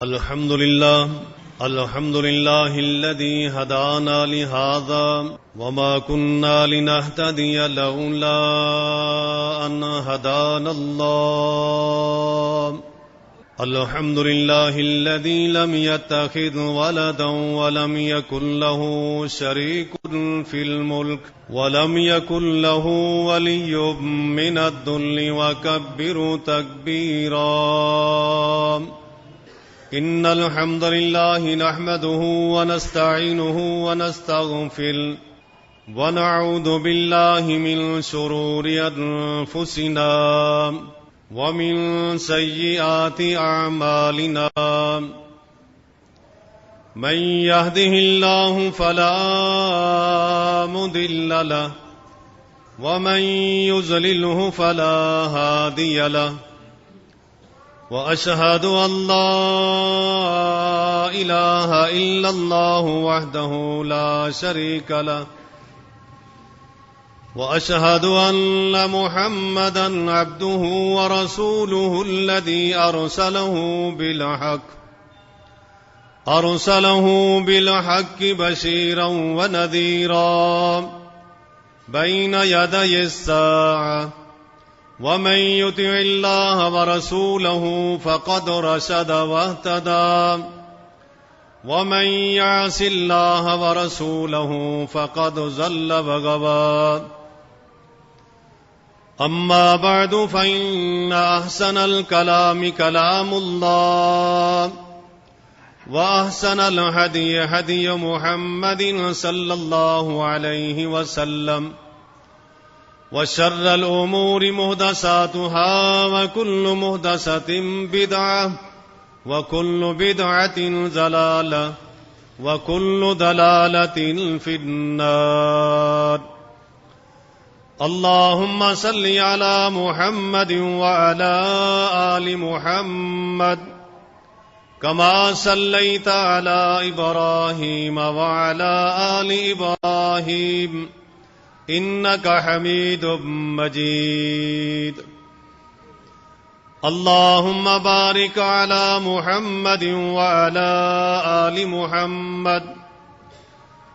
الحمد لله الذي هدانا لهذا وما كنا لنهتدي لولا أن هدانا الله. الحمد لله الذي لم يتخذ ولدا ولم يكن له شريك في الملك ولم يكن له ولي من الذل وكبره تكبيرا. إن الحمد لله نحمده ونستعينه ونستغفره ونعوذ بالله من شرور أنفسنا ومن سيئات أعمالنا. من يهده الله فلا مضل له ومن يضلله فلا هادي له. وأشهد أن لا إله إلا الله وحده لا شريك له وأشهد أن محمدا عبده ورسوله الذي أرسله بالحق بشيرا ونذيرا بين يدي الساعة. ومن يطع الله ورسوله فقد رشد واهتدى ومن يعص الله ورسوله فقد ضل وغوى. أما بعد فإن أحسن الكلام كلام الله وأحسن الهدي هدي محمد صلى الله عليه وسلم وشر الأمور محدثاتها وكل محدثة بدعة وكل بدعة ضلالة وكل ضلالة في النار. اللهم صل على محمد وعلى آل محمد كما صليت على إبراهيم وعلى آل إبراهيم إنك حميد مجيد. اللهم بارك على محمد وعلى آل محمد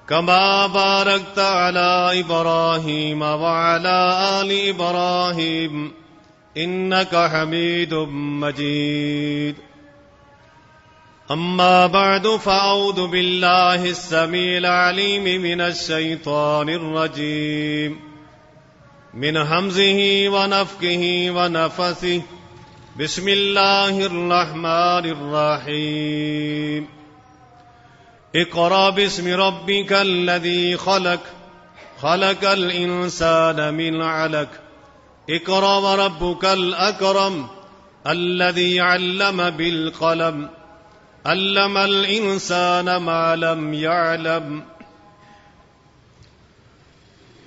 كما باركت على إبراهيم وعلى آل إبراهيم إنك حميد مجيد. أما بعد فأعوذ بالله السميع العليم من الشيطان الرجيم من همزه ونفخه ونفثه. بسم الله الرحمن الرحيم. اقرأ باسم ربك الذي خلق الإنسان من علق. اقرأ وربك الأكرم الذي علم بالقلم علم الانسان ما لم يعلم.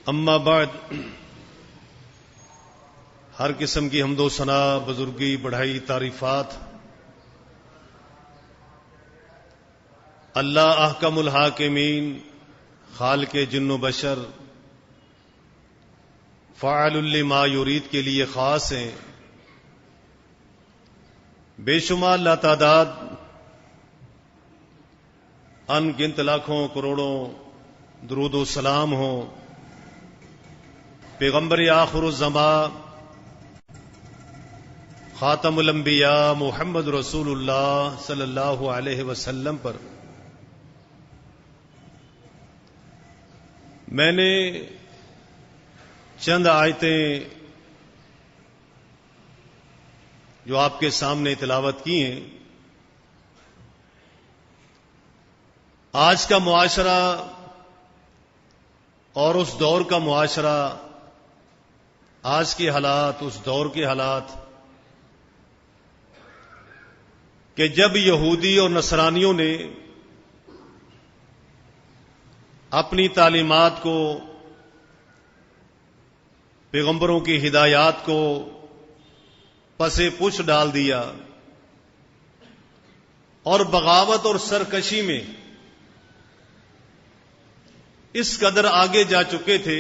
اما بعد، ہر قسم کی حمد و ثنا، بزرگی، بڑھائی، تعریفات اللہ احکم الحاکمین، خالق جن و بشر، فاعل لما یرید کے لیے خاص ہیں. بے شمار لاتعداد ان گنت لاکھوں کروڑوں درود و سلام ہوں پیغمبر آخر الزمان خاتم الانبیاء محمد رسول اللہ صلی اللہ علیہ وسلم پر. میں نے چند آیتیں جو آپ کے سامنے تلاوت کی ہیں. آج کا معاشرہ اور اس دور کا معاشرہ، آج کے حالات، اس دور کے حالات کہ جب یہودی اور نصرانیوں نے اپنی تعلیمات کو، پیغمبروں کی ہدایات کو پس پش ڈال دیا اور بغاوت اور سرکشی میں اس قدر آگے جا چکے تھے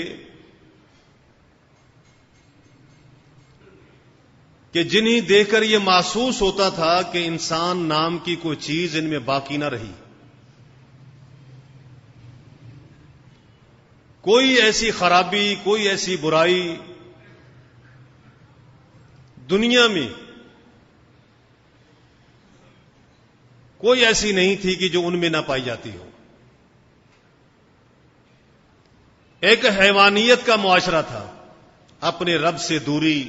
کہ جنہیں دیکھ کر یہ محسوس ہوتا تھا کہ انسان نام کی کوئی چیز ان میں باقی نہ رہی. کوئی ایسی خرابی، کوئی ایسی برائی دنیا میں کوئی ایسی نہیں تھی کہ جو ان میں نہ پائی جاتی ہو. ایک حیوانیت کا معاشرہ تھا، اپنے رب سے دوری،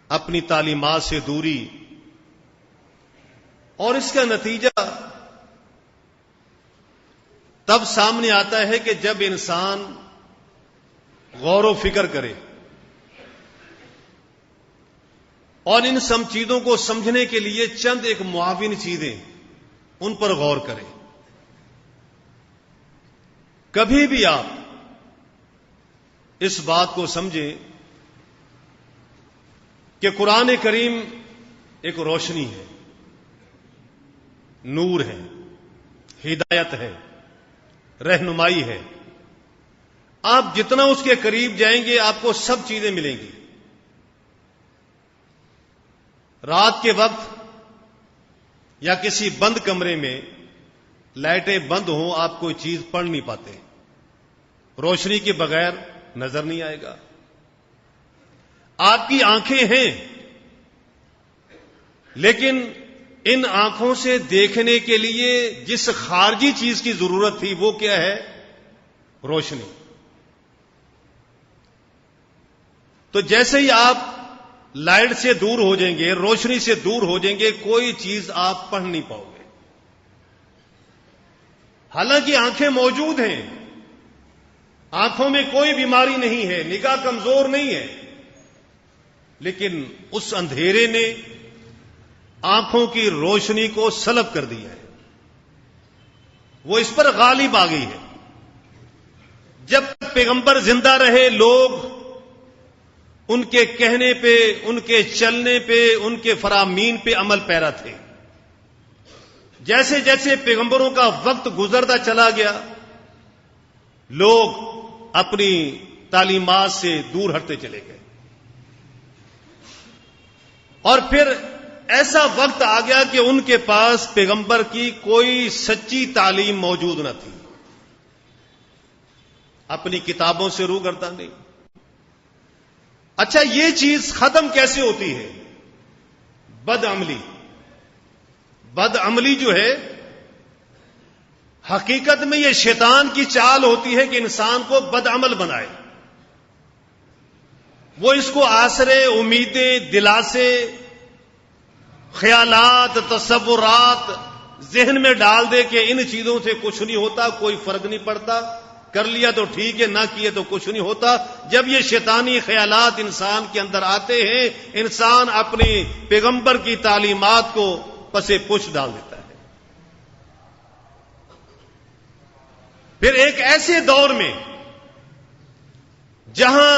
اپنی تعلیمات سے دوری، اور اس کا نتیجہ تب سامنے آتا ہے کہ جب انسان غور و فکر کرے اور ان سب چیزوں کو سمجھنے کے لیے چند ایک معاون چیزیں ان پر غور کرے. کبھی بھی آپ اس بات کو سمجھیں کہ قرآن کریم ایک روشنی ہے، نور ہے، ہدایت ہے، رہنمائی ہے. آپ جتنا اس کے قریب جائیں گے آپ کو سب چیزیں ملیں گی. رات کے وقت یا کسی بند کمرے میں لائٹیں بند ہوں، آپ کوئی چیز پڑھ نہیں پاتے، روشنی کے بغیر نظر نہیں آئے گا. آپ کی آنکھیں ہیں لیکن ان آنکھوں سے دیکھنے کے لیے جس خارجی چیز کی ضرورت تھی وہ کیا ہے؟ روشنی. تو جیسے ہی آپ لائٹ سے دور ہو جائیں گے، روشنی سے دور ہو جائیں گے، کوئی چیز آپ پڑھ نہیں پاؤ گے. حالانکہ آنکھیں موجود ہیں، آنکھوں میں کوئی بیماری نہیں ہے، نگاہ کمزور نہیں ہے، لیکن اس اندھیرے نے آنکھوں کی روشنی کو سلب کر دیا ہے، وہ اس پر غالب آ گئی ہے. جب تک پیغمبر زندہ رہے لوگ ان کے کہنے پہ، ان کے چلنے پہ، ان کے فرامین پہ عمل پیرا تھے. جیسے جیسے پیغمبروں کا وقت گزرتا چلا گیا لوگ اپنی تعلیمات سے دور ہٹتے چلے گئے، اور پھر ایسا وقت آ گیا کہ ان کے پاس پیغمبر کی کوئی سچی تعلیم موجود نہ تھی، اپنی کتابوں سے روگرداں نہیں. اچھا، یہ چیز ختم کیسے ہوتی ہے؟ بدعملی. بدعملی جو ہے حقیقت میں یہ شیطان کی چال ہوتی ہے کہ انسان کو بدعمل بنائے. وہ اس کو آسرے، امیدیں، دلاسے، خیالات، تصورات ذہن میں ڈال دے کہ ان چیزوں سے کچھ نہیں ہوتا، کوئی فرق نہیں پڑتا، کر لیا تو ٹھیک ہے، نہ کیے تو کچھ نہیں ہوتا. جب یہ شیطانی خیالات انسان کے اندر آتے ہیں، انسان اپنی پیغمبر کی تعلیمات کو پسے پش ڈال دیتا ہے. پھر ایک ایسے دور میں جہاں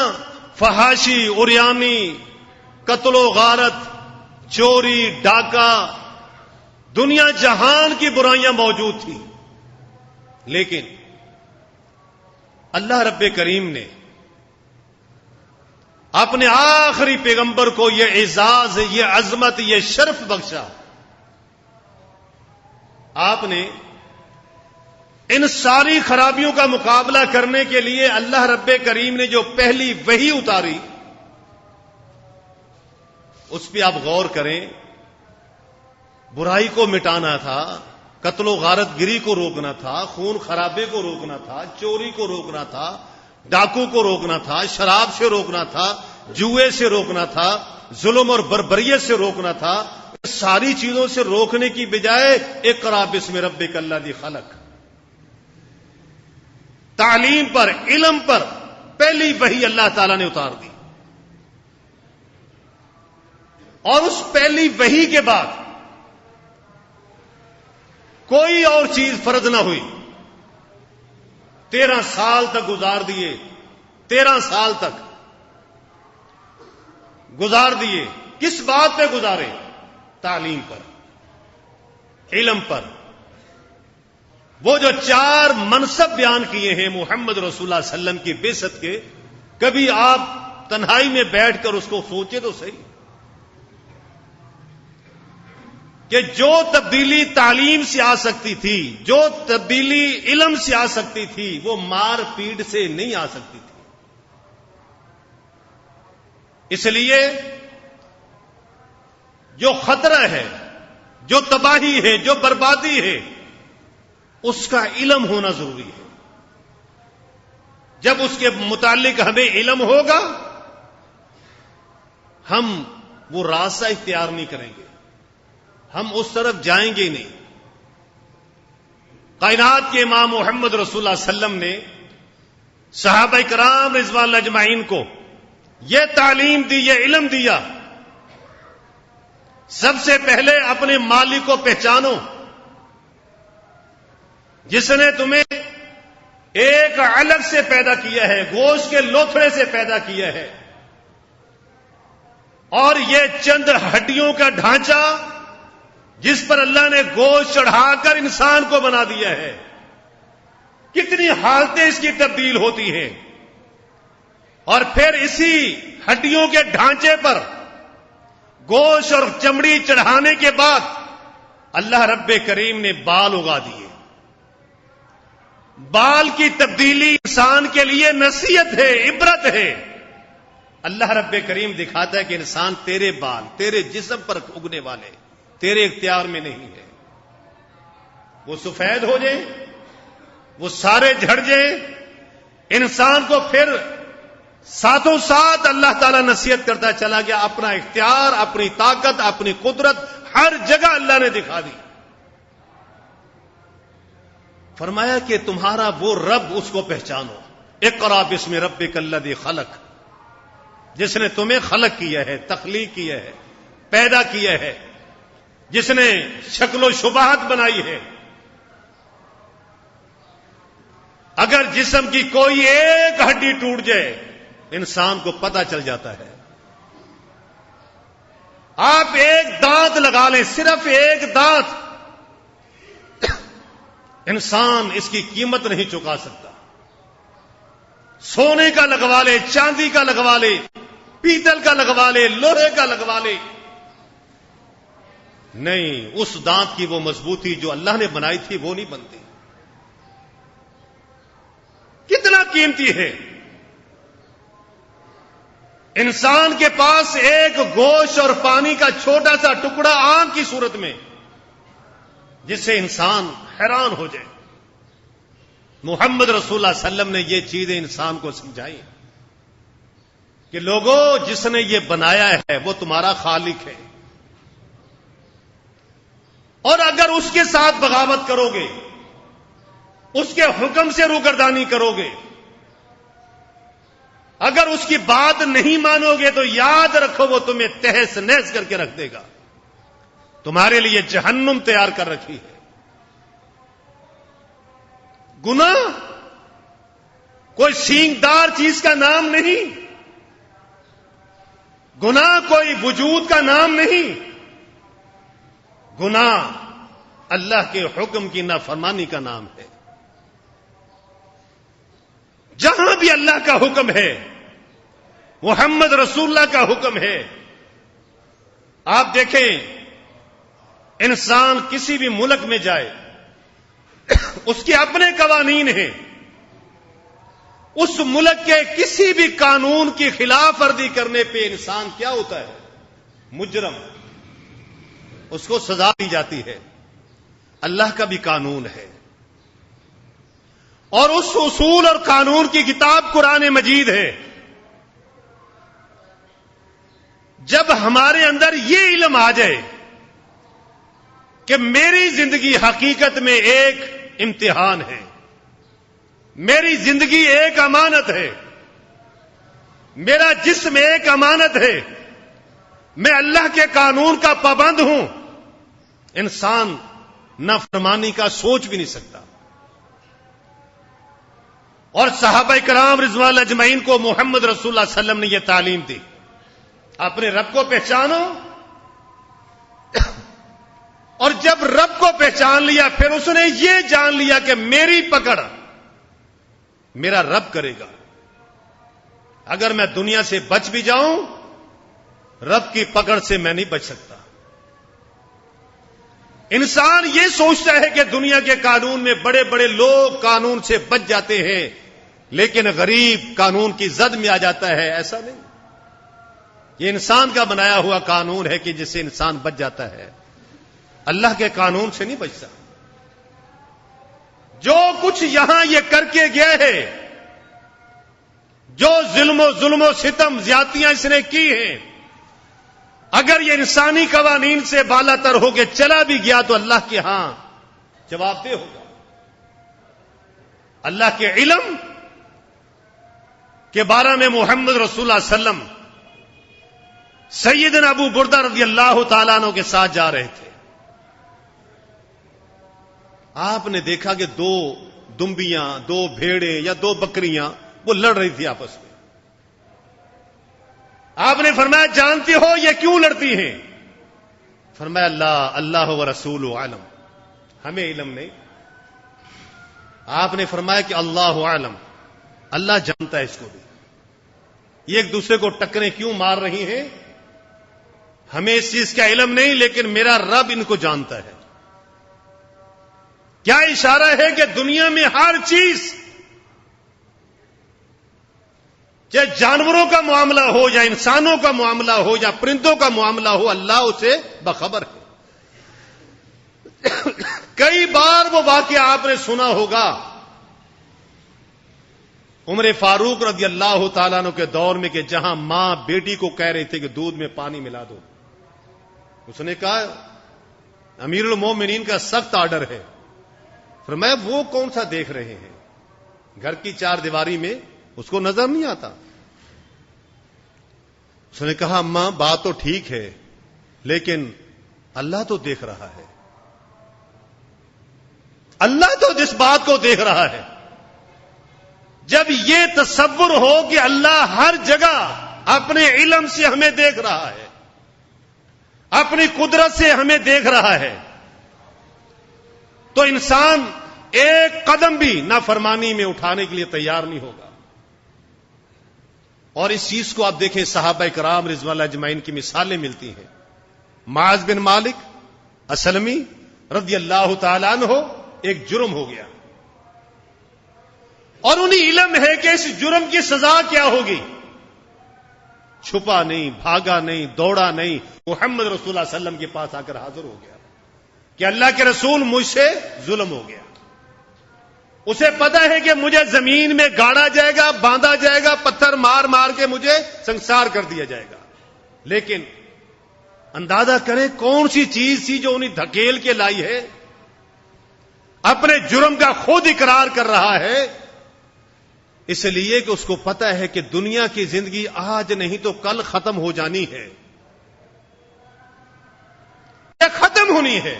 فحاشی، عریانی، قتل و غارت، چوری، ڈاکہ، دنیا جہان کی برائیاں موجود تھیں، لیکن اللہ رب کریم نے اپنے آخری پیغمبر کو یہ اعزاز، یہ عظمت، یہ شرف بخشا. آپ نے ان ساری خرابیوں کا مقابلہ کرنے کے لیے اللہ رب کریم نے جو پہلی وحی اتاری اس پہ آپ غور کریں. برائی کو مٹانا تھا، قتل و غارت گری کو روکنا تھا، خون خرابے کو روکنا تھا، چوری کو روکنا تھا، ڈاکو کو روکنا تھا، شراب سے روکنا تھا، جوئے سے روکنا تھا، ظلم اور بربریت سے روکنا تھا. ساری چیزوں سے روکنے کی بجائے اقرا بسم ربک الذی خلق، تعلیم پر، علم پر پہلی وحی اللہ تعالی نے اتار دی. اور اس پہلی وحی کے بعد کوئی اور چیز فرض نہ ہوئی. 13 سال تک گزار دیے، 13 سال تک گزار دیے. کس بات پہ گزارے؟ تعلیم پر، علم پر. وہ جو 4 منصب بیان کیے ہیں محمد رسول اللہ صلی اللہ علیہ وسلم کی بعثت کے، کبھی آپ تنہائی میں بیٹھ کر اس کو سوچے تو صحیح. کہ جو تبدیلی تعلیم سے آ سکتی تھی، جو تبدیلی علم سے آ سکتی تھی، وہ مار پیٹ سے نہیں آ سکتی تھی۔ اس لیے جو خطرہ ہے، جو تباہی ہے، جو بربادی ہے، اس کا علم ہونا ضروری ہے۔ جب اس کے متعلق ہمیں علم ہوگا، ہم وہ راستہ اختیار نہیں کریں گے، ہم اس طرف جائیں گے نہیں۔ کائنات کے امام محمد رسول اللہ صلی اللہ علیہ وسلم نے صحابہ کرام رضوان اللہ اجمعین کو یہ تعلیم دی، یہ علم دیا، سب سے پہلے اپنے مالک کو پہچانو، جس نے تمہیں ایک علق سے پیدا کیا ہے، گوشت کے لوتھڑے سے پیدا کیا ہے، اور یہ چند ہڈیوں کا ڈھانچہ جس پر اللہ نے گوشت چڑھا کر انسان کو بنا دیا ہے، کتنی حالتیں اس کی تبدیل ہوتی ہیں، اور پھر اسی ہڈیوں کے ڈھانچے پر گوشت اور چمڑی چڑھانے کے بعد اللہ رب کریم نے بال اگا دیے۔ بال کی تبدیلی انسان کے لیے نصیحت ہے، عبرت ہے۔ اللہ رب کریم دکھاتا ہے کہ انسان تیرے بال تیرے جسم پر اگنے والے تیرے اختیار میں نہیں ہے، وہ سفید ہو جائیں، وہ سارے جھڑ جائیں، انسان کو پھر ساتھوں ساتھ اللہ تعالیٰ نصیحت کرتا چلا گیا، اپنا اختیار، اپنی طاقت، اپنی قدرت ہر جگہ اللہ نے دکھا دی۔ فرمایا کہ تمہارا وہ رب، اس کو پہچانو، اقرا بسم ربک الذی خلق، جس نے تمہیں خلق کیا ہے، تخلیق کیا ہے، پیدا کیا ہے، جس نے شکل و شباہت بنائی ہے۔ اگر جسم کی کوئی ایک ہڈی ٹوٹ جائے، انسان کو پتہ چل جاتا ہے۔ آپ ایک دانت لگا لیں، صرف ایک دانت، انسان اس کی قیمت نہیں چکا سکتا۔ سونے کا لگوا لے، چاندی کا لگوا لے، پیتل کا لگوا لے، لوہے کا لگوا لے، نہیں، اس دانت کی وہ مضبوطی جو اللہ نے بنائی تھی وہ نہیں بنتی۔ کتنا قیمتی ہے۔ انسان کے پاس ایک گوشت اور پانی کا چھوٹا سا ٹکڑا آنکھ کی صورت میں، جس سے انسان حیران ہو جائے۔ محمد رسول اللہ صلی اللہ علیہ وسلم نے یہ چیزیں انسان کو سمجھائی کہ لوگوں، جس نے یہ بنایا ہے وہ تمہارا خالق ہے، اور اگر اس کے ساتھ بغاوت کرو گے، اس کے حکم سے روگردانی کرو گے، اگر اس کی بات نہیں مانو گے، تو یاد رکھو وہ تمہیں تہس نہس کر کے رکھ دے گا، تمہارے لیے جہنم تیار کر رکھی ہے۔ گناہ کوئی سینگدار چیز کا نام نہیں، گناہ کوئی وجود کا نام نہیں، گناہ اللہ کے حکم کی نافرمانی کا نام ہے۔ جہاں بھی اللہ کا حکم ہے، محمد رسول اللہ کا حکم ہے، آپ دیکھیں، انسان کسی بھی ملک میں جائے، اس کے اپنے قوانین ہیں، اس ملک کے کسی بھی قانون کی خلاف ورزی کرنے پہ انسان کیا ہوتا ہے؟ مجرم، اس کو سزا دی جاتی ہے۔ اللہ کا بھی قانون ہے، اور اس اصول اور قانون کی کتاب قرآن مجید ہے۔ جب ہمارے اندر یہ علم آ جائے کہ میری زندگی حقیقت میں ایک امتحان ہے، میری زندگی ایک امانت ہے، میرا جسم ایک امانت ہے، میں اللہ کے قانون کا پابند ہوں، انسان نافرمانی کا سوچ بھی نہیں سکتا۔ اور صحابہ کرام رضوان اللہ اجمعین کو محمد رسول اللہ صلی اللہ علیہ وسلم نے یہ تعلیم دی، اپنے رب کو پہچانو، اور جب رب کو پہچان لیا پھر اس نے یہ جان لیا کہ میری پکڑ میرا رب کرے گا۔ اگر میں دنیا سے بچ بھی جاؤں، رب کی پکڑ سے میں نہیں بچ سکتا۔ انسان یہ سوچتا ہے کہ دنیا کے قانون میں بڑے بڑے لوگ قانون سے بچ جاتے ہیں، لیکن غریب قانون کی زد میں آ جاتا ہے. ایسا نہیں، یہ انسان کا بنایا ہوا قانون ہے کہ جس سے انسان بچ جاتا ہے، اللہ کے قانون سے نہیں بچتا. جو کچھ یہاں یہ کر کے گئے ہے، جو ظلم و ستم زیادتیاں اس نے کی ہیں، اگر یہ انسانی قوانین سے بالا تر ہو کے چلا بھی گیا تو اللہ کے ہاں جواب دہ ہوگا. اللہ کے علم کے بارے میں محمد رسول اللہ صلی اللہ علیہ وسلم سیدنا ابو بردہ رضی اللہ تعالیٰ عنہ کے ساتھ جا رہے تھے. آپ نے دیکھا کہ 2 دمبیاں، 2 بھیڑیں یا 2 بکریاں وہ لڑ رہی تھی آپس میں. آپ نے فرمایا جانتے ہو یہ کیوں لڑتی ہیں؟ فرمایا اللہ و رسول عالم، ہمیں علم نہیں. آپ نے فرمایا کہ اللہ عالم، اللہ جانتا ہے اس کو بھی. یہ ایک دوسرے کو ٹکریں کیوں مار رہی ہیں؟ ہمیں اس چیز کا علم نہیں، لیکن میرا رب ان کو جانتا ہے. کیا اشارہ ہے کہ دنیا میں ہر چیز، چاہے جانوروں کا معاملہ ہو یا انسانوں کا معاملہ ہو یا پرندوں کا معاملہ ہو، اللہ اسے بخبر ہے. کئی بار وہ واقعہ آپ نے سنا ہوگا، عمر فاروق رضی اللہ تعالیٰ عنہ کے دور میں، کہ جہاں ماں بیٹی کو کہہ رہی تھی کہ دودھ میں پانی ملا دو، اس نے کہا امیر المومنین کا سخت آرڈر ہے. فرمایا وہ کون سا دیکھ رہے ہیں؟ گھر کی 4 دیواری میں اس کو نظر نہیں آتا. اس نے کہا اماں بات تو ٹھیک ہے، لیکن اللہ تو دیکھ رہا ہے. اللہ تو جس بات کو دیکھ رہا ہے. جب یہ تصور ہو کہ اللہ ہر جگہ اپنے علم سے ہمیں دیکھ رہا ہے، اپنی قدرت سے ہمیں دیکھ رہا ہے، تو انسان ایک قدم بھی نافرمانی میں اٹھانے کے لیے تیار نہیں ہوگا. اور اس چیز کو آپ دیکھیں، صحابہ کرام رضوان اللہ اجمعین کی مثالیں ملتی ہیں. معاذ بن مالک اسلمی رضی اللہ تعالیٰ عنہ ایک جرم ہو گیا، اور انہیں علم ہے کہ اس جرم کی سزا کیا ہوگی. چھپا نہیں، بھاگا نہیں، دوڑا نہیں، محمد رسول اللہ صلی اللہ علیہ وسلم کے پاس آ کر حاضر ہو گیا کہ اللہ کے رسول مجھ سے ظلم ہو گیا. اسے پتا ہے کہ مجھے زمین میں گاڑا جائے گا، باندھا جائے گا، پتھر مار مار کے مجھے سنسار کر دیا جائے گا. لیکن اندازہ کریں کون سی چیز تھی جو انہیں دھکیل کے لائی ہے. اپنے جرم کا خود اقرار کر رہا ہے، اس لیے کہ اس کو پتا ہے کہ دنیا کی زندگی آج نہیں تو کل ختم ہو جانی ہے، یہ ختم ہونی ہے.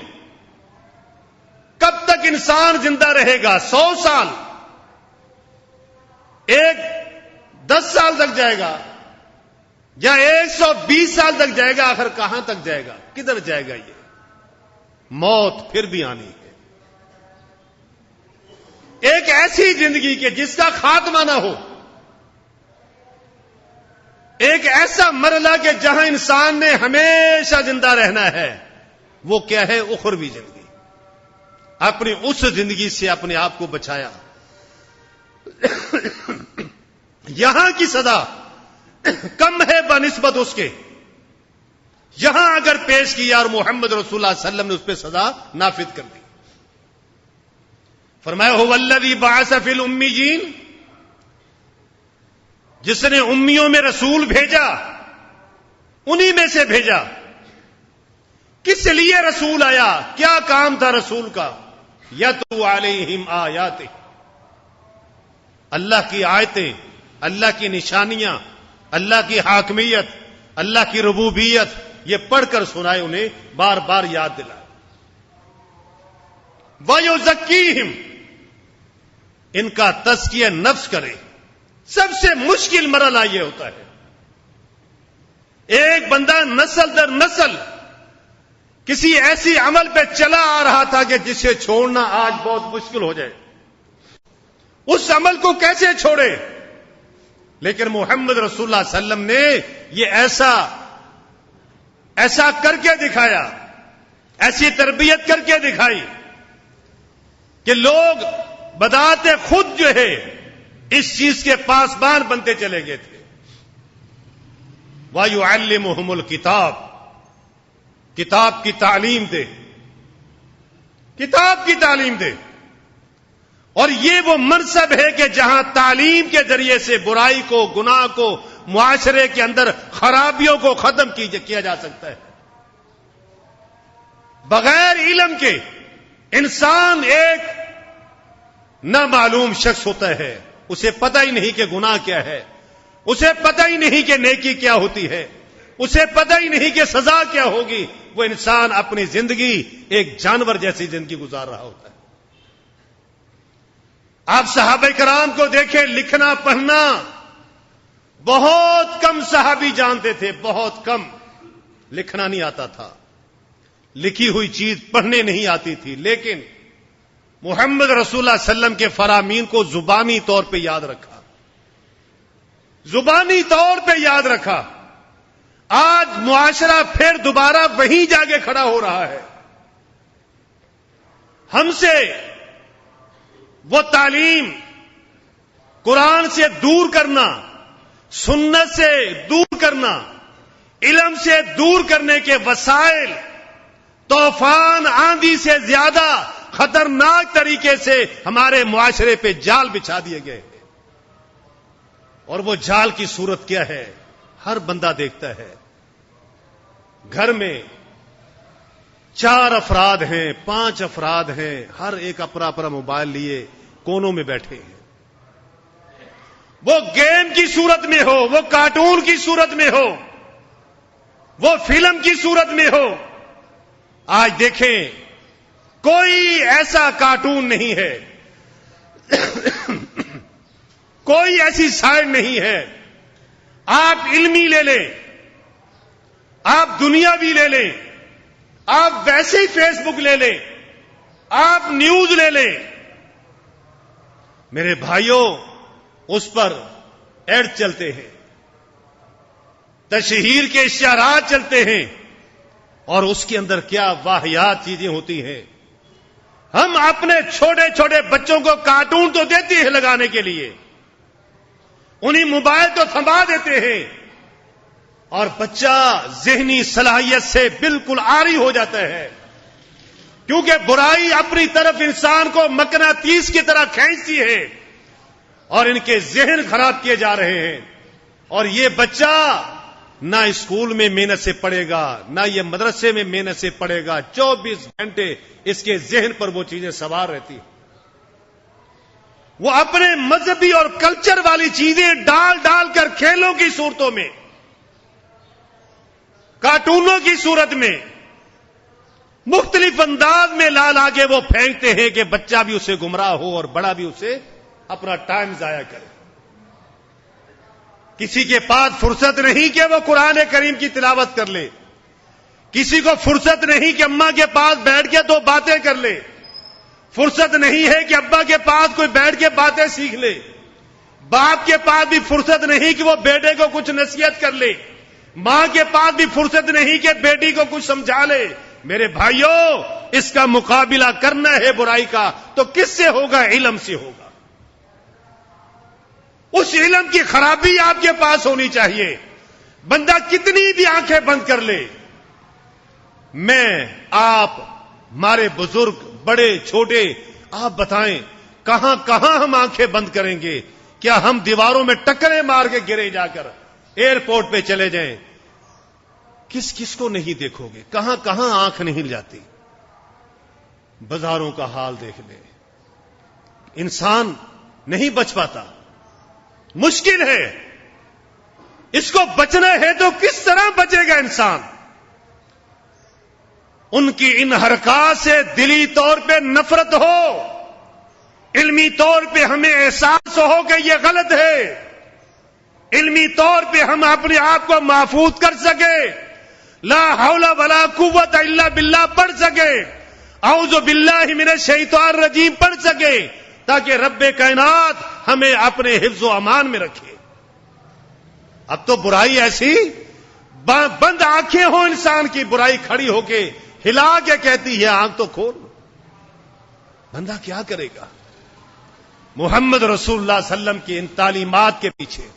کب تک انسان زندہ رہے گا؟ 100 سال، ایک 10 سال تک جائے گا یا 120 سال تک جائے گا؟ آخر کہاں تک جائے گا؟ کدھر جائے گا؟ یہ موت پھر بھی آنی ہے. ایک ایسی زندگی کے جس کا خاتمہ نہ ہو، ایک ایسا مرحلہ کہ جہاں انسان نے ہمیشہ زندہ رہنا ہے. وہ کیا ہے؟ اخروی زندگی. اپنی اس زندگی سے اپنے آپ کو بچایا. یہاں کی سزا کم ہے بنسبت اس کے، یہاں اگر پیش کیا اور محمد رسول اللہ صلی اللہ علیہ وسلم نے اس پہ سزا نافذ کر دی. فرمایا هو الذی بعث فی الامیین، جس نے امیوں میں رسول بھیجا، انہی میں سے بھیجا. کس لیے رسول آیا؟ کیا کام تھا رسول کا؟ یتلو علیہم آیاتہ، اللہ کی آیتیں، اللہ کی نشانیاں، اللہ کی حاکمیت، اللہ کی ربوبیت، یہ پڑھ کر سنائے، انہیں بار بار یاد دلائے. وَيُزَكِّيهِمْ، ان کا تزکیہ نفس کرے. سب سے مشکل مرحلہ یہ ہوتا ہے. ایک بندہ نسل در نسل کسی ایسی عمل پہ چلا آ رہا تھا کہ جسے چھوڑنا آج بہت مشکل ہو جائے. اس عمل کو کیسے چھوڑے؟ لیکن محمد رسول اللہ صلی اللہ علیہ وسلم نے یہ ایسا کر کے دکھایا ایسی تربیت کر کے دکھائی کہ لوگ بذات خود جو ہے اس چیز کے پاسبان بنتے چلے گئے تھے. وَيُعَلِّمُهُمُ الْكِتَابَ، کتاب کی تعلیم دے، کتاب کی تعلیم دے. اور یہ وہ منصب ہے کہ جہاں تعلیم کے ذریعے سے برائی کو، گناہ کو، معاشرے کے اندر خرابیوں کو ختم کیا جا سکتا ہے. بغیر علم کے انسان ایک نامعلوم شخص ہوتا ہے. اسے پتہ ہی نہیں کہ گناہ کیا ہے، اسے پتہ ہی نہیں کہ نیکی کیا ہوتی ہے، اسے پتہ ہی نہیں کہ سزا کیا ہوگی. وہ انسان اپنی زندگی ایک جانور جیسی زندگی گزار رہا ہوتا ہے. آپ صحابہ کرام کو دیکھیں، لکھنا پڑھنا بہت کم صحابی جانتے تھے، بہت کم. لکھنا نہیں آتا تھا، لکھی ہوئی چیز پڑھنے نہیں آتی تھی، لیکن محمد رسول اللہ صلی اللہ علیہ وسلم کے فرامین کو زبانی طور پہ یاد رکھا، زبانی طور پہ یاد رکھا. آج معاشرہ پھر دوبارہ وہیں جا کے کھڑا ہو رہا ہے. ہم سے وہ تعلیم قرآن سے دور کرنا، سنت سے دور کرنا، علم سے دور کرنے کے وسائل طوفان آندھی سے زیادہ خطرناک طریقے سے ہمارے معاشرے پہ جال بچھا دیے گئے. اور وہ جال کی صورت کیا ہے؟ ہر بندہ دیکھتا ہے. گھر میں 4 افراد ہیں، 5 افراد ہیں، ہر ایک اپنا اپنا موبائل لیے کونوں میں بیٹھے ہیں. وہ گیم کی صورت میں ہو، وہ کارٹون کی صورت میں ہو، وہ فلم کی صورت میں ہو. آج دیکھیں، کوئی ایسا کارٹون نہیں ہے، کوئی ایسی سائڈ نہیں ہے. آپ علمی لے لیں، آپ دنیا بھی لے لیں، آپ ویسے ہی فیس بک لے لیں، آپ نیوز لے لیں. میرے بھائیوں، اس پر ایڈ چلتے ہیں، تشہیر کے اشارات چلتے ہیں، اور اس کے اندر کیا واہیات چیزیں ہوتی ہیں. ہم اپنے چھوٹے چھوٹے بچوں کو کارٹون تو دیتے ہیں لگانے کے لیے، انہیں موبائل تو تھما دیتے ہیں، اور بچہ ذہنی صلاحیت سے بالکل عاری ہو جاتا ہے، کیونکہ برائی اپنی طرف انسان کو مقناطیس کی طرح کھینچتی ہے، اور ان کے ذہن خراب کیے جا رہے ہیں. اور یہ بچہ نہ اسکول میں محنت سے پڑھے گا، نہ یہ مدرسے میں محنت سے پڑھے گا، 24 گھنٹے اس کے ذہن پر وہ چیزیں سوار رہتی ہیں. وہ اپنے مذہبی اور کلچر والی چیزیں ڈال ڈال کر کھیلوں کی صورتوں میں، کارٹونوں کی صورت میں، مختلف انداز میں لا لا کے وہ پھینکتے ہیں کہ بچہ بھی اسے گمراہ ہو اور بڑا بھی اسے اپنا ٹائم ضائع کرے. کسی کے پاس فرصت نہیں کہ وہ قرآن کریم کی تلاوت کر لے، کسی کو فرصت نہیں کہ اماں کے پاس بیٹھ کے 2 باتیں کر لے، فرصت نہیں ہے کہ ابا کے پاس کوئی بیٹھ کے باتیں سیکھ لے، باپ کے پاس بھی فرصت نہیں کہ وہ بیٹے کو کچھ نصیحت کر لے، ماں کے پاس بھی فرصت نہیں کہ بیٹی کو کچھ سمجھا لے. میرے بھائیوں، اس کا مقابلہ کرنا ہے برائی کا تو کس سے ہوگا؟ علم سے ہوگا. اس علم کی خرابی آپ کے پاس ہونی چاہیے. بندہ کتنی بھی آنکھیں بند کر لے، میں، آپ، ہمارے بزرگ، بڑے چھوٹے، آپ بتائیں کہاں کہاں ہم آنکھیں بند کریں گے؟ کیا ہم دیواروں میں ٹکریں مار کے گرے جا کر ایئرپورٹ پہ چلے جائیں؟ کس کس کو نہیں دیکھو گے؟ کہاں کہاں آنکھ نہیں جاتی. بازاروں کا حال دیکھ لے، انسان نہیں بچ پاتا، مشکل ہے. اس کو بچنا ہے تو کس طرح بچے گا انسان؟ ان کی ان حرکات سے دلی طور پہ نفرت ہو، علمی طور پہ ہمیں احساس ہو کہ یہ غلط ہے، علمی طور پہ ہم اپنے آپ کو محفوظ کر سکے، لا حول ولا قوت الا باللہ پڑھ سکے، اعوذ باللہ من الشیطان الرجیم پڑھ سکے، تاکہ رب کائنات ہمیں اپنے حفظ و امان میں رکھے. اب تو برائی ایسی بند آنکھیں ہوں انسان کی، برائی کھڑی ہو کے ہلا کے کہتی ہے آنکھ تو کھول. بندہ کیا کرے گا؟ محمد رسول اللہ صلی اللہ علیہ وسلم کی ان تعلیمات کے پیچھے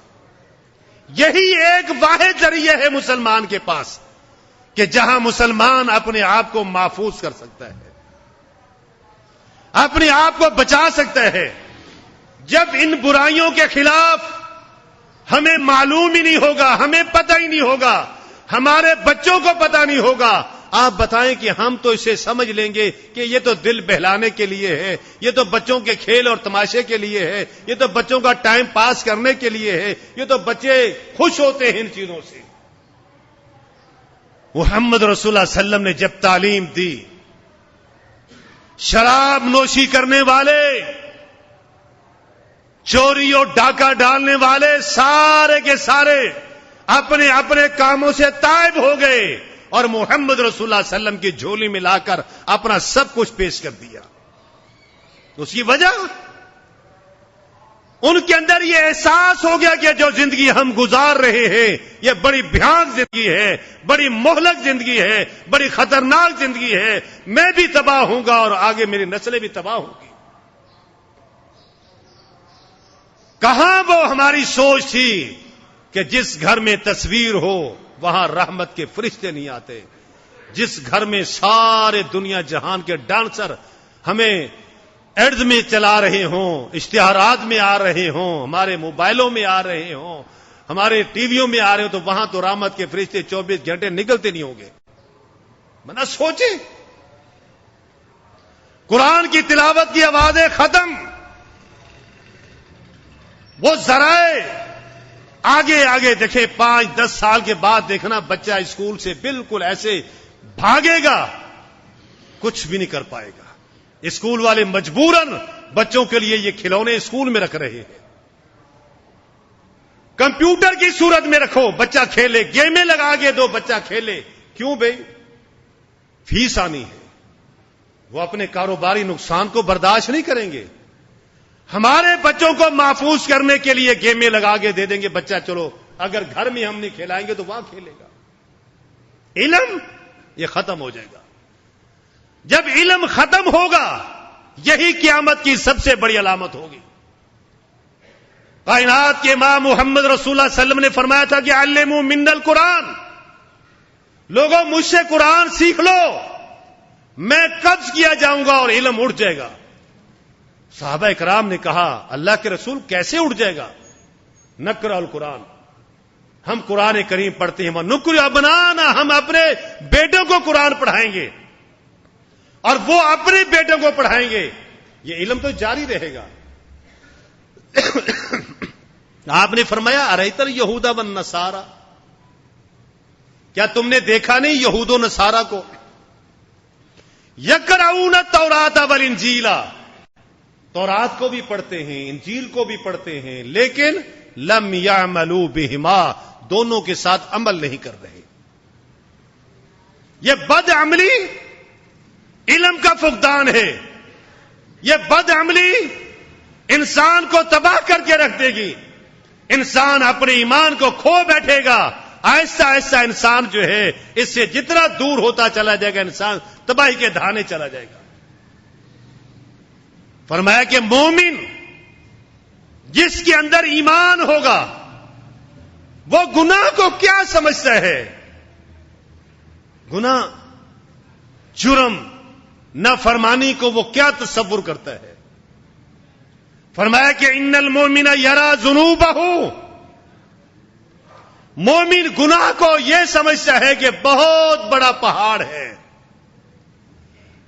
یہی ایک واحد ذریعہ ہے مسلمان کے پاس کہ جہاں مسلمان اپنے آپ کو محفوظ کر سکتا ہے, اپنے آپ کو بچا سکتا ہے. جب ان برائیوں کے خلاف ہمیں معلوم ہی نہیں ہوگا, ہمیں پتہ ہی نہیں ہوگا, ہمارے بچوں کو پتہ نہیں ہوگا, آپ بتائیں کہ ہم تو اسے سمجھ لیں گے کہ یہ تو دل بہلانے کے لیے ہے, یہ تو بچوں کے کھیل اور تماشے کے لیے ہے, یہ تو بچوں کا ٹائم پاس کرنے کے لیے ہے, یہ تو بچے خوش ہوتے ہیں ان چیزوں سے. محمد رسول اللہ صلی اللہ علیہ وسلم نے جب تعلیم دی, شراب نوشی کرنے والے, چوری اور ڈاکہ ڈالنے والے سارے کے سارے اپنے اپنے کاموں سے تائب ہو گئے اور محمد رسول اللہ صلی اللہ علیہ وسلم کی جھولی میں لا کر اپنا سب کچھ پیش کر دیا. اس کی وجہ ان کے اندر یہ احساس ہو گیا کہ جو زندگی ہم گزار رہے ہیں یہ بڑی بھیانک زندگی ہے, بڑی مہلک زندگی ہے, بڑی خطرناک زندگی ہے. میں بھی تباہ ہوں گا اور آگے میری نسلیں بھی تباہ ہوں گی. کہاں وہ ہماری سوچ تھی کہ جس گھر میں تصویر ہو وہاں رحمت کے فرشتے نہیں آتے, جس گھر میں سارے دنیا جہان کے ڈانسر ہمیں ایڈز میں چلا رہے ہوں, اشتہارات میں آ رہے ہوں, ہمارے موبائلوں میں آ رہے ہوں, ہمارے ٹی ویوں میں آ رہے ہوں, تو وہاں تو رحمت کے فرشتے 24 گھنٹے نکلتے نہیں ہوں گے. منا سوچیں, قرآن کی تلاوت کی آوازیں ختم, وہ ذرائع آگے آگے دیکھیں, 5-10 سال کے بعد دیکھنا بچہ اسکول سے بالکل ایسے بھاگے گا, کچھ بھی نہیں کر پائے گا. اسکول والے مجبوراً بچوں کے لیے یہ کھلونے اسکول میں رکھ رہے ہیں. کمپیوٹر کی صورت میں رکھو, بچہ کھیلے, گیمیں لگا کے دو, بچہ کھیلے. کیوں بھائی؟ فیس آنی ہے, وہ اپنے کاروباری نقصان کو برداشت نہیں کریں گے. ہمارے بچوں کو محفوظ کرنے کے لیے گیمیں لگا کے دے دیں گے, بچہ چلو اگر گھر میں ہم نہیں کھلائیں گے تو وہاں کھیلے گا. علم یہ ختم ہو جائے گا. جب علم ختم ہوگا یہی قیامت کی سب سے بڑی علامت ہوگی. کائنات کے امام محمد رسول اللہ صلی اللہ علیہ وسلم نے فرمایا تھا کہ علموا من القرآن, لوگوں مجھ سے قرآن سیکھ لو, میں قبض کیا جاؤں گا اور علم اٹھ جائے گا. صحابہ اکرام نے کہا اللہ کے رسول کیسے اٹھ جائے گا؟ نقرأ القرآن, ہم قرآن کریم پڑھتے ہیں. نقرأ ابنانا, ہم اپنے بیٹوں کو قرآن پڑھائیں گے اور وہ اپنے بیٹوں کو پڑھائیں گے. یہ علم تو جاری رہے گا. آپ نے فرمایا ارایت الیہود والنصارى, کیا تم نے دیکھا نہیں یہود و نصارہ کو؟ یقرؤون التوراۃ والانجیل, تورات کو بھی پڑھتے ہیں, انجیل کو بھی پڑھتے ہیں, لیکن لم یعملوا بہما, دونوں کے ساتھ عمل نہیں کر رہے. یہ بد عملی علم کا فقدان ہے. یہ بد عملی انسان کو تباہ کر کے رکھ دے گی. انسان اپنے ایمان کو کھو بیٹھے گا. آہستہ آہستہ انسان جو ہے اس سے جتنا دور ہوتا چلا جائے گا انسان تباہی کے دھانے چلا جائے گا. فرمایا کہ مومن جس کے اندر ایمان ہوگا وہ گناہ کو کیا سمجھتا ہے؟ گناہ, جرم, نافرمانی کو وہ کیا تصور کرتا ہے؟ فرمایا کہ ان المؤمن یری ذنوبہ, مومن گناہ کو یہ سمجھتا ہے کہ بہت بڑا پہاڑ ہے.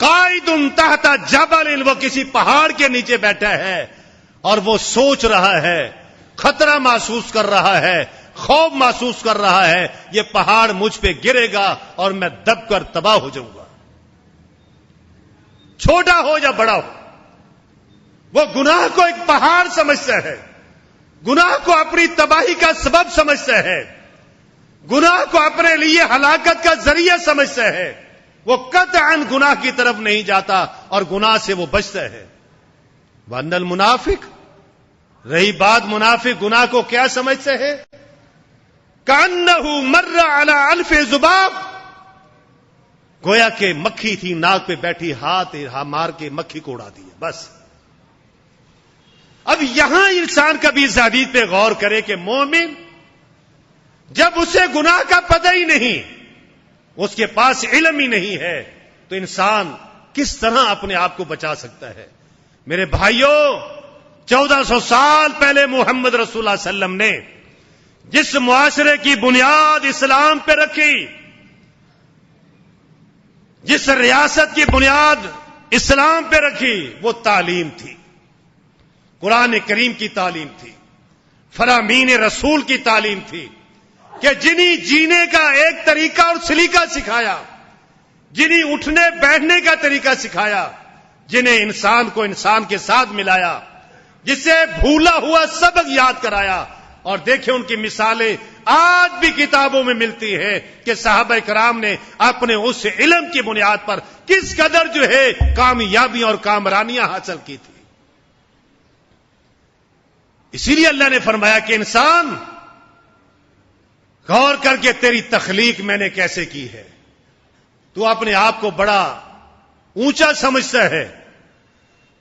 قائد تحت جبل, وہ کسی پہاڑ کے نیچے بیٹھا ہے اور وہ سوچ رہا ہے, خطرہ محسوس کر رہا ہے, خوف محسوس کر رہا ہے, یہ پہاڑ مجھ پہ گرے گا اور میں دب کر تباہ ہو جاؤں گا. چھوٹا ہو یا بڑا ہو, وہ گناہ کو ایک پہاڑ سمجھتا ہے, گناہ کو اپنی تباہی کا سبب سمجھتا ہے, گناہ کو اپنے لیے ہلاکت کا ذریعہ سمجھتا ہے. وہ قطعاً گناہ کی طرف نہیں جاتا اور گناہ سے وہ بچتا ہے. وان المنافق, رہی بات منافق گناہ کو کیا سمجھتے ہیں؟ کأنہ مر علی الف ذباب, گویا کہ مکھی تھی ناک پہ بیٹھی، ہاتھ مار کے مکھی کو اڑا دیا بس۔ اب یہاں انسان کبھی اس حدیث پہ غور کرے کہ مومن جب اسے گناہ کا پتہ ہی نہیں، اس کے پاس علم ہی نہیں ہے، تو انسان کس طرح اپنے آپ کو بچا سکتا ہے؟ میرے بھائیوں، 1400 سال پہلے محمد رسول اللہ صلی اللہ علیہ وسلم نے جس معاشرے کی بنیاد اسلام پہ رکھی، جس ریاست کی بنیاد اسلام پہ رکھی، وہ تعلیم تھی، قرآن کریم کی تعلیم تھی، فرامین رسول کی تعلیم تھی، کہ جنہیں جینے کا ایک طریقہ اور سلیقہ سکھایا، جنہیں اٹھنے بیٹھنے کا طریقہ سکھایا، جنہیں انسان کو انسان کے ساتھ ملایا، جسے بھولا ہوا سبق یاد کرایا۔ اور دیکھیں ان کی مثالیں آج بھی کتابوں میں ملتی ہے کہ صحابہ کرام نے اپنے اس علم کی بنیاد پر کس قدر جو ہے کامیابیاں اور کامرانیاں حاصل کی تھی۔ اسی لیے اللہ نے فرمایا کہ انسان غور کر کے تیری تخلیق میں نے کیسے کی ہے۔ تو اپنے آپ کو بڑا اونچا سمجھتا ہے،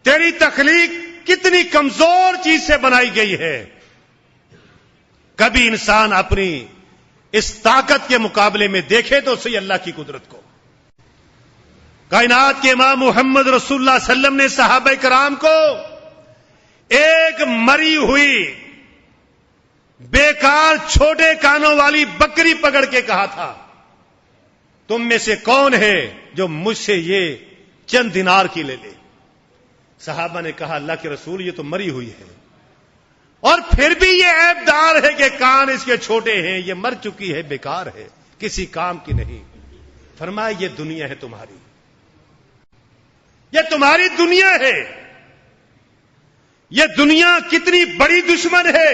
تیری تخلیق کتنی کمزور چیز سے بنائی گئی ہے۔ کبھی انسان اپنی اس طاقت کے مقابلے میں دیکھے تو صحیح اللہ کی قدرت کو۔ کائنات کے امام محمد رسول اللہ صلی اللہ علیہ وسلم نے صحابہ کرام کو ایک مری ہوئی بیکار چھوٹے کانوں والی بکری پکڑ کے کہا تھا، تم میں سے کون ہے جو مجھ سے یہ چند دینار کی لے لے؟ صحابہ نے کہا اللہ کے رسول یہ تو مری ہوئی ہے، اور پھر بھی یہ عیب دار ہے کہ کان اس کے چھوٹے ہیں، یہ مر چکی ہے، بیکار ہے، کسی کام کی نہیں۔ فرمایا یہ دنیا ہے تمہاری، یہ تمہاری دنیا ہے۔ یہ دنیا کتنی بڑی دشمن ہے۔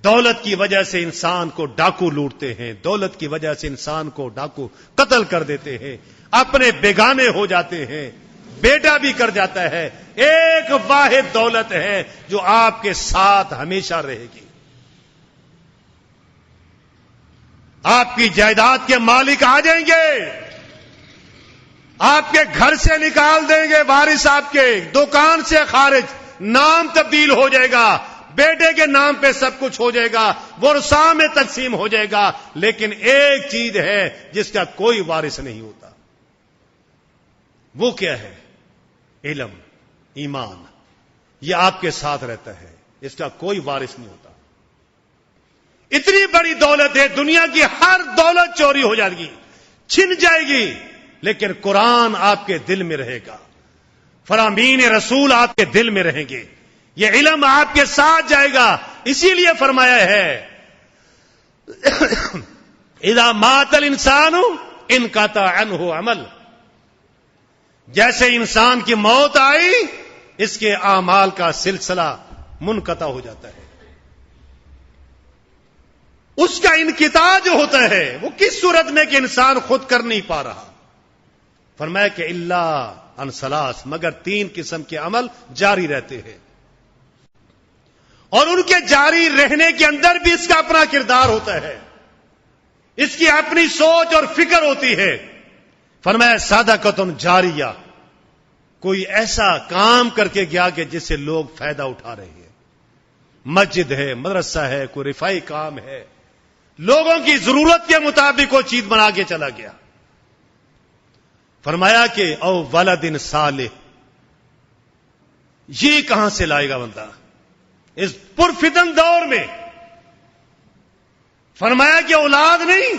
دولت کی وجہ سے انسان کو ڈاکو لوٹتے ہیں، دولت کی وجہ سے انسان کو ڈاکو قتل کر دیتے ہیں، اپنے بیگانے ہو جاتے ہیں، بیٹا بھی کر جاتا ہے۔ ایک واحد دولت ہے جو آپ کے ساتھ ہمیشہ رہے گی۔ آپ کی جائیداد کے مالک آ جائیں گے، آپ کے گھر سے نکال دیں گے وارث، آپ کے دکان سے خارج، نام تبدیل ہو جائے گا، بیٹے کے نام پہ سب کچھ ہو جائے گا، ورثاء میں تقسیم ہو جائے گا، لیکن ایک چیز ہے جس کا کوئی وارث نہیں ہوتا۔ وہ کیا ہے؟ علم، ایمان۔ یہ آپ کے ساتھ رہتا ہے، اس کا کوئی وارث نہیں ہوتا۔ اتنی بڑی دولت ہے، دنیا کی ہر دولت چوری ہو جائے گی، چھن جائے گی، لیکن قرآن آپ کے دل میں رہے گا، فرامین رسول آپ کے دل میں رہیں گے، یہ علم آپ کے ساتھ جائے گا۔ اسی لیے فرمایا ہے اذا مات الانسان انقطع عنہ عمل، جیسے انسان کی موت آئی اس کے اعمال کا سلسلہ منقطع ہو جاتا ہے۔ اس کا انقطاع جو ہوتا ہے وہ کس صورت میں کہ انسان خود کر نہیں پا رہا۔ فرمایا کہ الا عن ثلاث، مگر 3 قسم کے عمل جاری رہتے ہیں، اور ان کے جاری رہنے کے اندر بھی اس کا اپنا کردار ہوتا ہے، اس کی اپنی سوچ اور فکر ہوتی ہے۔ فرمایا صدقۃ جاریہ، کوئی ایسا کام کر کے گیا کہ جس سے لوگ فائدہ اٹھا رہے ہیں، مسجد ہے، مدرسہ ہے، کوئی رفائی کام ہے، لوگوں کی ضرورت کے مطابق وہ چیز بنا کے چلا گیا۔ فرمایا کہ او ولد صالح، یہ کہاں سے لائے گا بندہ اس پرفتن دور میں؟ فرمایا کہ اولاد نہیں۔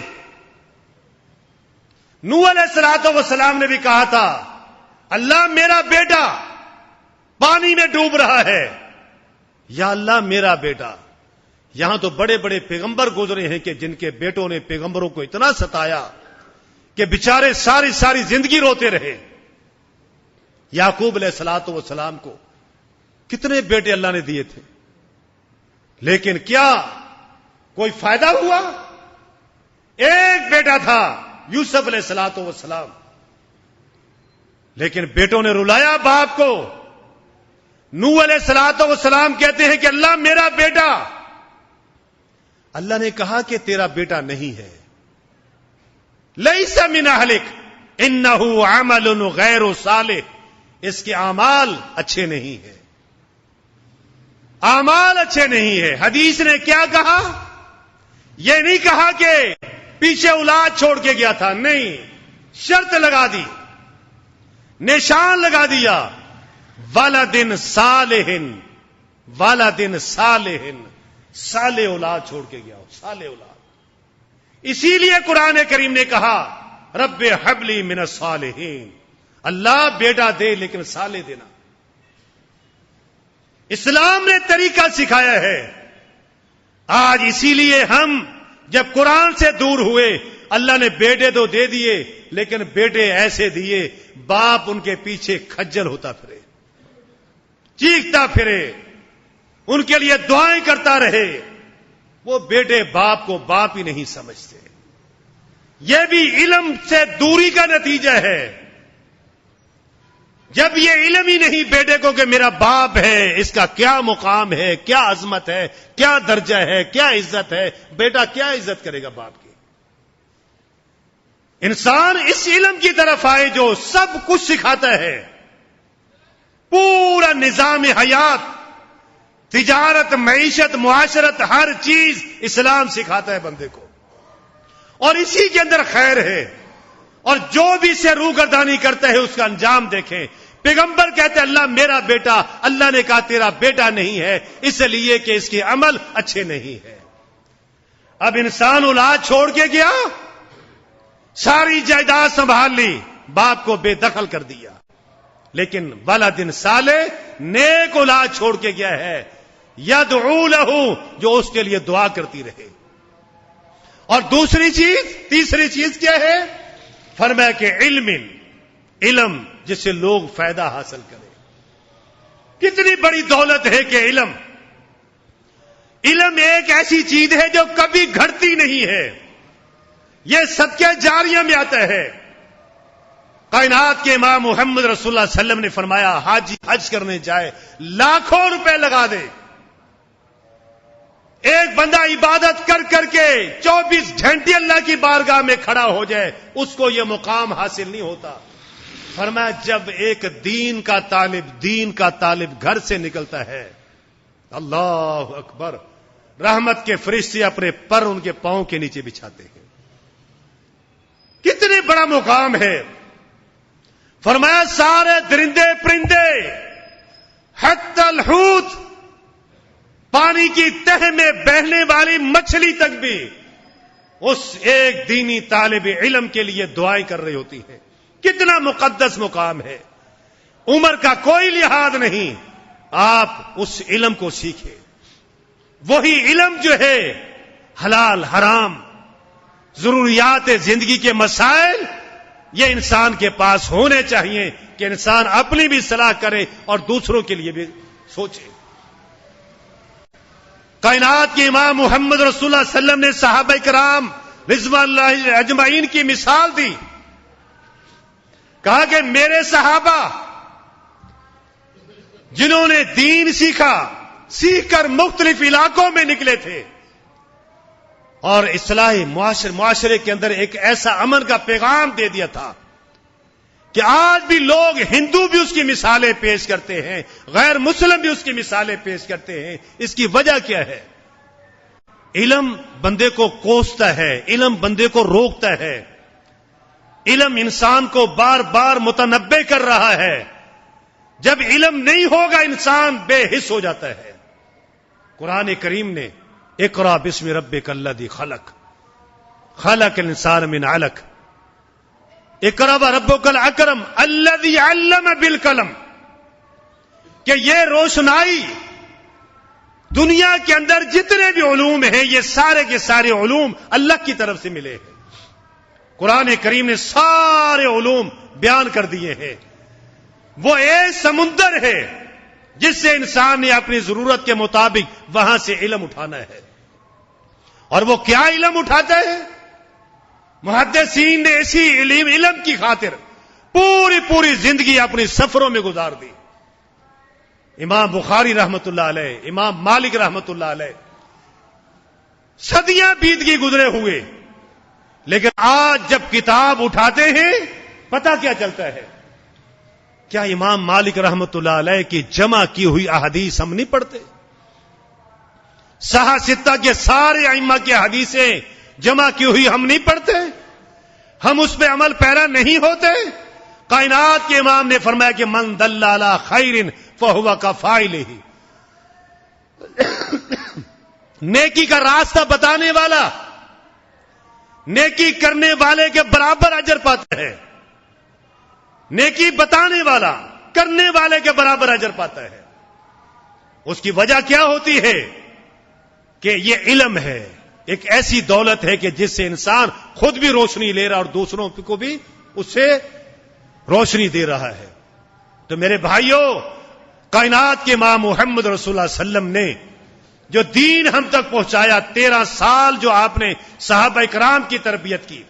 نوح علیہ الصلوۃ والسلام نے بھی کہا تھا اللہ میرا بیٹا پانی میں ڈوب رہا ہے، یا اللہ میرا بیٹا۔ یہاں تو بڑے بڑے پیغمبر گزرے ہیں کہ جن کے بیٹوں نے پیغمبروں کو اتنا ستایا کہ بیچارے ساری زندگی روتے رہے۔ یعقوب علیہ الصلوۃ والسلام کو کتنے بیٹے اللہ نے دیے تھے، لیکن کیا کوئی فائدہ ہوا؟ ایک بیٹا تھا یوسف علیہ الصلوۃ والسلام، لیکن بیٹوں نے رلایا باپ کو۔ نوح علیہ الصلوۃ والسلام کہتے ہیں کہ اللہ میرا بیٹا۔ اللہ نے کہا کہ تیرا بیٹا نہیں ہے، لیس من اہلک انہ عمل غیر صالح، اس کے اعمال اچھے نہیں ہیں، اعمال اچھے نہیں ہیں۔ حدیث نے کیا کہا؟ یہ نہیں کہا کہ پیچھے اولاد چھوڑ کے گیا تھا، نہیں، شرط لگا دی، نشان لگا دیا، ولد صالح، ولد صالح، صالح اولاد چھوڑ کے گیا ہو، صالح اولاد۔ اسی لیے قرآن کریم نے کہا رب حب لی من الصالحین، اللہ بیٹا دے لیکن صالح دینا۔ اسلام نے طریقہ سکھایا ہے۔ آج اسی لیے ہم جب قرآن سے دور ہوئے، اللہ نے بیٹے تو دے دیے لیکن بیٹے ایسے دیے باپ ان کے پیچھے کھجل ہوتا پھرے، چیختا پھرے، ان کے لیے دعائیں کرتا رہے، وہ بیٹے باپ کو باپ ہی نہیں سمجھتے۔ یہ بھی علم سے دوری کا نتیجہ ہے۔ جب یہ علم ہی نہیں بیٹے کو کہ میرا باپ ہے، اس کا کیا مقام ہے، کیا عظمت ہے، کیا درجہ ہے، کیا عزت ہے، بیٹا کیا عزت کرے گا باپ کی؟ انسان اس علم کی طرف آئے جو سب کچھ سکھاتا ہے، پورا نظام حیات، تجارت، معیشت، معاشرت، ہر چیز اسلام سکھاتا ہے بندے کو، اور اسی کے اندر خیر ہے۔ اور جو بھی اسے روگردانی کرتا ہے اس کا انجام دیکھیں۔ پیغمبر کہتے ہیں اللہ میرا بیٹا، اللہ نے کہا تیرا بیٹا نہیں ہے، اس لیے کہ اس کے عمل اچھے نہیں ہے۔ اب انسان اولاد چھوڑ کے گیا، ساری جائیداد سنبھال لی، باپ کو بے دخل کر دیا، لیکن ولد صالح، نیک اولاد چھوڑ کے گیا ہے، یدعو لہ، جو اس کے لیے دعا کرتی رہے۔ اور دوسری چیز، تیسری چیز کیا ہے؟ فرمایا کہ علم جس سے لوگ فائدہ حاصل کریں۔ کتنی بڑی دولت ہے کہ علم ایک ایسی چیز ہے جو کبھی گھٹتی نہیں ہے، یہ صدقہ جاریہ میں آتا ہے۔ کائنات کے امام محمد رسول اللہ صلی اللہ علیہ وسلم نے فرمایا حاجی حج کرنے جائے لاکھوں روپے لگا دے، ایک بندہ عبادت کر کر کے 24 گھنٹے اللہ کی بارگاہ میں کھڑا ہو جائے، اس کو یہ مقام حاصل نہیں ہوتا۔ فرمایا جب ایک دین کا طالب گھر سے نکلتا ہے، اللہ اکبر، رحمت کے فرشتے اپنے پر ان کے پاؤں کے نیچے بچھاتے ہیں۔ کتنے بڑا مقام ہے۔ فرمایا سارے درندے پرندے، حتی الحوت، پانی کی تہ میں بہنے والی مچھلی تک بھی اس ایک دینی طالب علم کے لیے دعائیں کر رہی ہوتی ہیں۔ کتنا مقدس مقام ہے، عمر کا کوئی لحاظ نہیں۔ آپ اس علم کو سیکھیں، وہی علم جو ہے حلال حرام، ضروریات زندگی کے مسائل، یہ انسان کے پاس ہونے چاہیے کہ انسان اپنی بھی اصلاح کرے اور دوسروں کے لیے بھی سوچے۔ کائنات کے امام محمد رسول اللہ صلی اللہ علیہ وسلم نے صحابہ کرام رضوان اللہ اجمعین کی مثال دی، کہا کہ میرے صحابہ جنہوں نے دین سیکھا، سیکھ کر مختلف علاقوں میں نکلے تھے اور اصلاحی معاشرے کے اندر ایک ایسا امن کا پیغام دے دیا تھا کہ آج بھی لوگ، ہندو بھی اس کی مثالیں پیش کرتے ہیں، غیر مسلم بھی اس کی مثالیں پیش کرتے ہیں۔ اس کی وجہ کیا ہے؟ علم بندے کو کوستا ہے، علم بندے کو روکتا ہے، علم انسان کو بار بار متنبع کر رہا ہے۔ جب علم نہیں ہوگا انسان بے حس ہو جاتا ہے۔ قرآن کریم نے اقرا بسم ربک الذی خلق، خلق الانسان من علق، اقرا وربک الاکرم الذی علم بالقلم، کہ یہ روشنائی دنیا کے اندر جتنے بھی علوم ہیں یہ سارے کے سارے علوم اللہ کی طرف سے ملے ہیں۔ قرآن کریم نے سارے علوم بیان کر دیے ہیں۔ وہ ایک سمندر ہے جس سے انسان نے اپنی ضرورت کے مطابق وہاں سے علم اٹھانا ہے۔ اور وہ کیا علم اٹھاتا ہے؟ محدثین نے اسی علم کی خاطر پوری زندگی اپنی سفروں میں گزار دی۔ امام بخاری رحمت اللہ علیہ، امام مالک رحمت اللہ علیہ، صدیاں بیت گئی، گزرے ہوئے، لیکن آج جب کتاب اٹھاتے ہیں پتہ کیا چلتا ہے؟ کیا امام مالک رحمت اللہ علیہ کی جمع کی ہوئی احادیث ہم نہیں پڑھتے؟ صحاح ستہ کے سارے ائمہ کی حدیثیں جمع کی ہوئی ہم نہیں پڑھتے؟ ہم اس پہ عمل پیرا نہیں ہوتے؟ کائنات کے امام نے فرمایا کہ من دل علی خیر فہو کفاعلہ، نیکی کا راستہ بتانے والا نیکی کرنے والے کے برابر اجر پاتا ہے، نیکی بتانے والا کرنے والے کے برابر اجر پاتا ہے۔ اس کی وجہ کیا ہوتی ہے؟ کہ یہ علم ہے، ایک ایسی دولت ہے کہ جس سے انسان خود بھی روشنی لے رہا اور دوسروں کو بھی اس سے روشنی دے رہا ہے۔ تو میرے بھائیوں، کائنات کے امام محمد رسول اللہ صلی اللہ علیہ وسلم نے جو دین ہم تک پہنچایا، 13 سال جو آپ نے صحابہ اکرام کی تربیت کی،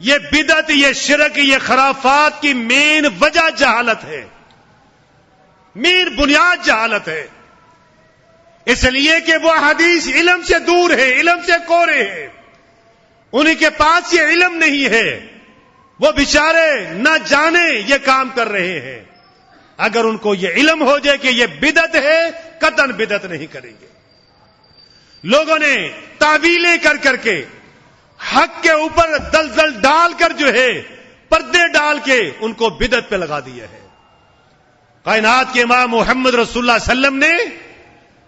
یہ بدعت، یہ شرک، یہ خرافات کی مین وجہ جہالت ہے، مین بنیاد جہالت ہے۔ اس لیے کہ وہ حدیث علم سے دور ہے، علم سے کورے ہیں، انہی کے پاس یہ علم نہیں ہے، وہ بیچارے نہ جانے یہ کام کر رہے ہیں۔ اگر ان کو یہ علم ہو جائے کہ یہ بدعت ہے، قطعاً بدعت نہیں کریں گے۔ لوگوں نے تعویلیں کر کر کے حق کے اوپر دلدل ڈال کر جو ہے پردے ڈال کے ان کو بدعت پہ لگا دیا ہے۔ کائنات کے امام محمد رسول اللہ صلی اللہ علیہ وسلم نے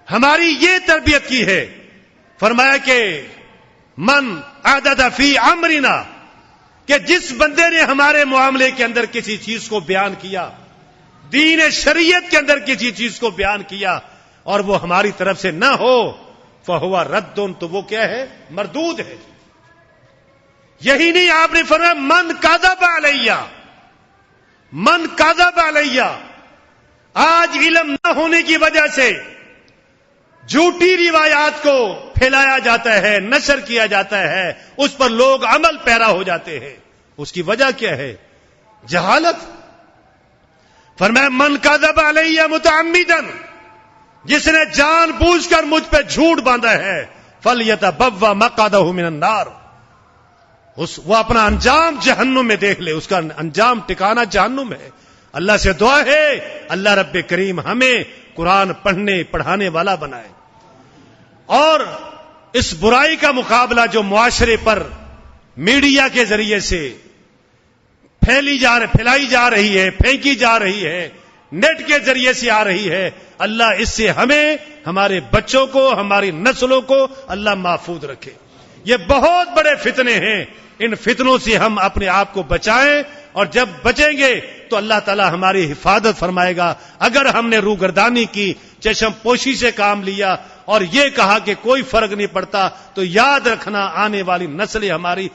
ہماری یہ تربیت کی ہے، فرمایا کہ من احدث فی امرنا، کہ جس بندے نے ہمارے معاملے کے اندر کسی چیز کو بیان کیا، دین شریعت کے اندر کسی چیز کو بیان کیا اور وہ ہماری طرف سے نہ ہو، فہو رد، تو وہ کیا ہے؟ مردود ہے۔ یہی نہیں، آپ نے فرمایا من کذب علیہ، من کذب علیہ۔ آج علم نہ ہونے کی وجہ سے جھوٹی روایات کو پھیلایا جاتا ہے، نشر کیا جاتا ہے، اس پر لوگ عمل پیرا ہو جاتے ہیں۔ اس کی وجہ کیا ہے؟ جہالت۔ فرمایا من کذب علیہ متعمدا، جس نے جان بوجھ کر مجھ پہ جھوٹ باندھا ہے، فلیتبوأ مقعدہ من النار، وہ اپنا انجام جہنم میں دیکھ لے، اس کا انجام ٹھکانہ جہنم ہے۔ اللہ سے دعا ہے اللہ رب کریم ہمیں قرآن پڑھنے پڑھانے والا بنائے، اور اس برائی کا مقابلہ جو معاشرے پر میڈیا کے ذریعے سے پھیلائی جا رہی ہے، پھینکی جا رہی ہے، نیٹ کے ذریعے سے آ رہی ہے، اللہ اس سے ہمیں، ہمارے بچوں کو، ہماری نسلوں کو اللہ محفوظ رکھے۔ یہ بہت بڑے فتنے ہیں، ان فتنوں سے ہم اپنے آپ کو بچائیں، اور جب بچیں گے تو اللہ تعالی ہماری حفاظت فرمائے گا۔ اگر ہم نے روگردانی کی، چشم پوشی سے کام لیا اور یہ کہا کہ کوئی فرق نہیں پڑتا، تو یاد رکھنا آنے والی نسلیں ہماری